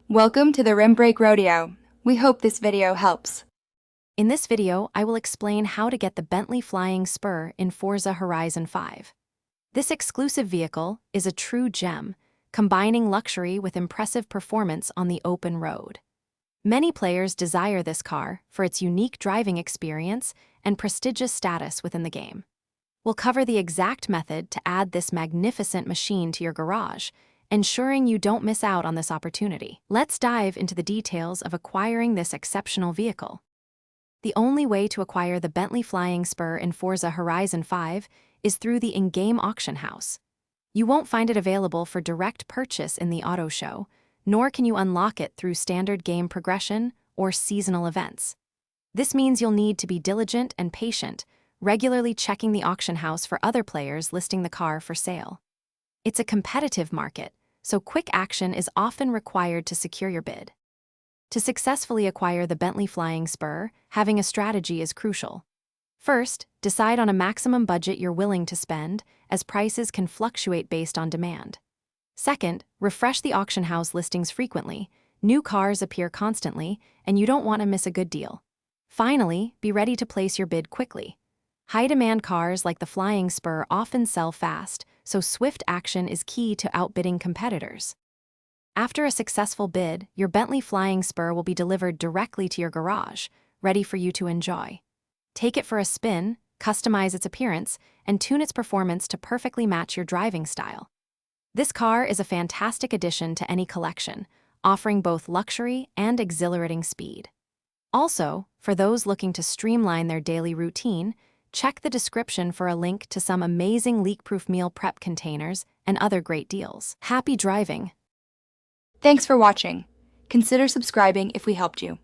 Welcome to the Rim Break Rodeo. We hope this video helps. In this video, I will explain how to get the Bentley Flying Spur in Forza Horizon 5. This exclusive vehicle is a true gem, combining luxury with impressive performance on the open road. Many players desire this car for its unique driving experience and prestigious status within the game. We'll cover the exact method to add this magnificent machine to your garage, ensuring you don't miss out on this opportunity. Let's dive into the details of acquiring this exceptional vehicle. The only way to acquire the Bentley Flying Spur in Forza Horizon 5 is through the in-game auction house. You won't find it available for direct purchase in the auto show, nor can you unlock it through standard game progression or seasonal events. This means you'll need to be diligent and patient, regularly checking the auction house for other players listing the car for sale. It's a competitive market, so quick action is often required to secure your bid. To successfully acquire the Bentley Flying Spur, having a strategy is crucial. First, decide on a maximum budget you're willing to spend, as prices can fluctuate based on demand. Second, refresh the auction house listings frequently. New cars appear constantly, and you don't want to miss a good deal. Finally, be ready to place your bid quickly. High-demand cars like the Flying Spur often sell fast, so swift action is key to outbidding competitors. After a successful bid, your Bentley Flying Spur will be delivered directly to your garage, ready for you to enjoy. Take it for a spin, customize its appearance, and tune its performance to perfectly match your driving style. This car is a fantastic addition to any collection, offering both luxury and exhilarating speed. Also, for those looking to streamline their daily routine, check the description for a link to some amazing leak-proof meal prep containers and other great deals. Happy driving! Thanks for watching. Consider subscribing if we helped you.